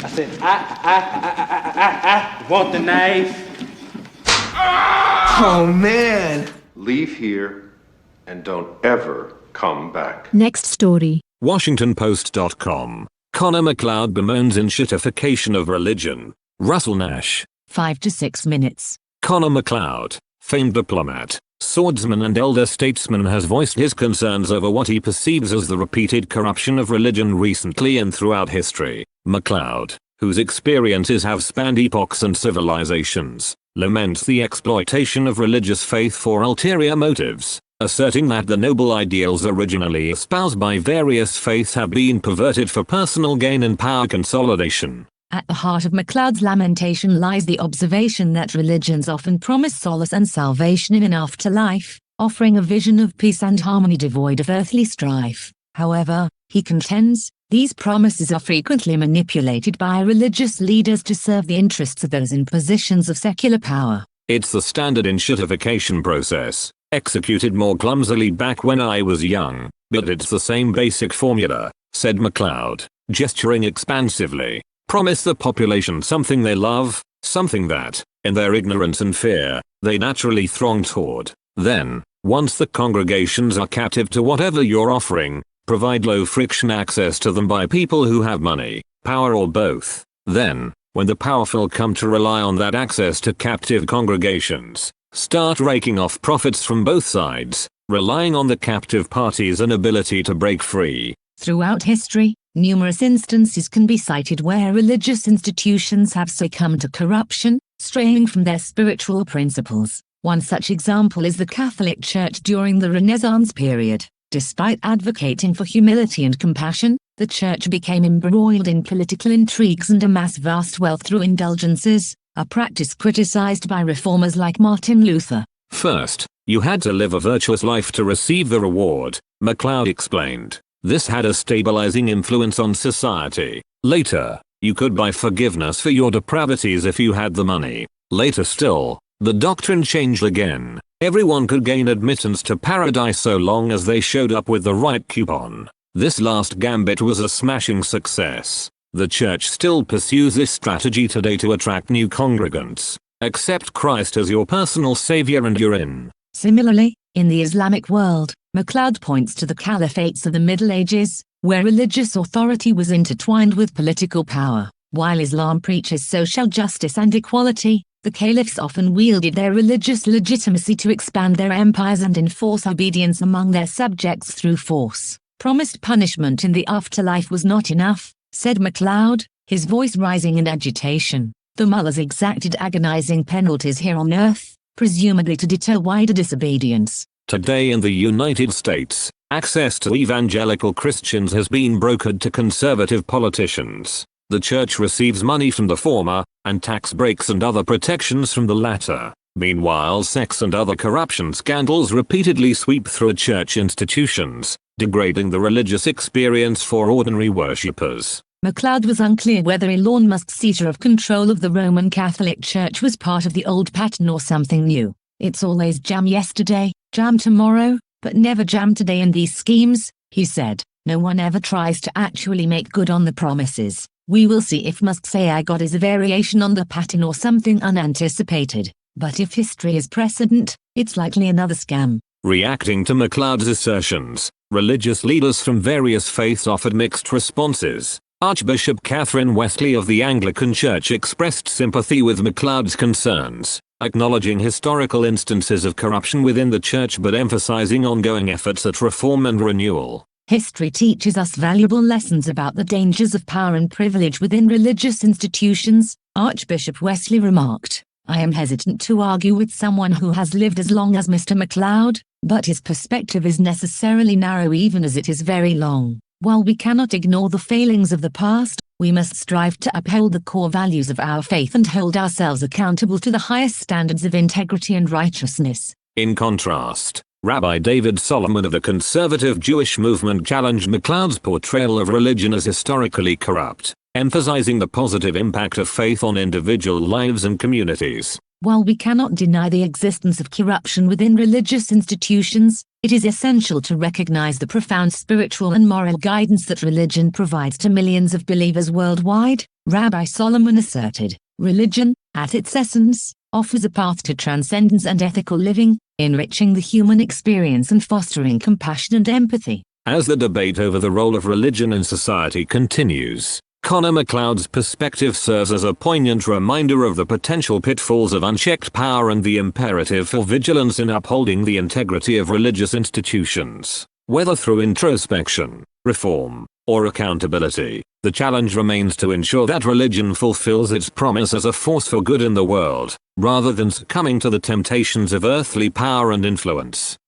I said, I want the knife. Oh, man. Leave here and don't ever come back. Next story. WashingtonPost.com. Connor MacLeod bemoans enshittification of religion. Russell Nash. 5 to 6 minutes. Connor MacLeod, famed diplomat, swordsman and elder statesman, has voiced his concerns over what he perceives as the repeated corruption of religion recently and throughout history. MacLeod, whose experiences have spanned epochs and civilizations, laments the exploitation of religious faith for ulterior motives, asserting that the noble ideals originally espoused by various faiths have been perverted for personal gain and power consolidation. At the heart of MacLeod's lamentation lies the observation that religions often promise solace and salvation in an afterlife, offering a vision of peace and harmony devoid of earthly strife. However, he contends, these promises are frequently manipulated by religious leaders to serve the interests of those in positions of secular power. It's the standard enshittification process, executed more clumsily back when I was young, but it's the same basic formula, said MacLeod, gesturing expansively. Promise the population something they love, something that, in their ignorance and fear, they naturally throng toward. Then, once the congregations are captive to whatever you're offering, provide low-friction access to them by people who have money, power, or both. Then, when the powerful come to rely on that access to captive congregations, start raking off profits from both sides, relying on the captive party's inability to break free. Throughout history, numerous instances can be cited where religious institutions have succumbed to corruption, straying from their spiritual principles. One such example is the Catholic Church during the Renaissance period. Despite advocating for humility and compassion, the Church became embroiled in political intrigues and amassed vast wealth through indulgences, a practice criticized by reformers like Martin Luther. First, you had to live a virtuous life to receive the reward, MacLeod explained. This had a stabilizing influence on society. Later, you could buy forgiveness for your depravities if you had the money. Later still, the doctrine changed again. Everyone could gain admittance to paradise so long as they showed up with the right coupon. This last gambit was a smashing success. The Church still pursues this strategy today to attract new congregants. Accept Christ as your personal savior and you're in. Similarly, in the Islamic world, MacLeod points to the caliphates of the Middle Ages, where religious authority was intertwined with political power. While Islam preaches social justice and equality, the caliphs often wielded their religious legitimacy to expand their empires and enforce obedience among their subjects through force. Promised punishment in the afterlife was not enough, said MacLeod, his voice rising in agitation. The mullahs exacted agonizing penalties here on earth, presumably to deter wider disobedience. Today in the United States, access to evangelical Christians has been brokered to conservative politicians. The Church receives money from the former, and tax breaks and other protections from the latter. Meanwhile, sex and other corruption scandals repeatedly sweep through church institutions, degrading the religious experience for ordinary worshippers. MacLeod was unclear whether Elon Musk's seizure of control of the Roman Catholic Church was part of the old pattern or something new. It's always jam yesterday, jam tomorrow, but never jam today in these schemes, he said. No one ever tries to actually make good on the promises. We will see if Musk's AI God is a variation on the pattern or something unanticipated. But if history is precedent, it's likely another scam. Reacting to MacLeod's assertions, religious leaders from various faiths offered mixed responses. Archbishop Catherine Wesley of the Anglican Church expressed sympathy with MacLeod's concerns, acknowledging historical instances of corruption within the Church but emphasizing ongoing efforts at reform and renewal. History teaches us valuable lessons about the dangers of power and privilege within religious institutions, Archbishop Wesley remarked. I am hesitant to argue with someone who has lived as long as Mr. MacLeod, but his perspective is necessarily narrow even as it is very long. While we cannot ignore the failings of the past, we must strive to uphold the core values of our faith and hold ourselves accountable to the highest standards of integrity and righteousness. In contrast, Rabbi David Solomon of the conservative Jewish movement challenged MacLeod's portrayal of religion as historically corrupt, emphasizing the positive impact of faith on individual lives and communities. While we cannot deny the existence of corruption within religious institutions, It is essential to recognize the profound spiritual and moral guidance that religion provides to millions of believers worldwide. Rabbi Solomon asserted, religion, at its essence, offers a path to transcendence and ethical living, enriching the human experience and fostering compassion and empathy. As the debate over the role of religion in society continues, Connor MacLeod's perspective serves as a poignant reminder of the potential pitfalls of unchecked power and the imperative for vigilance in upholding the integrity of religious institutions. Whether through introspection, reform, or accountability, the challenge remains to ensure that religion fulfills its promise as a force for good in the world, rather than succumbing to the temptations of earthly power and influence.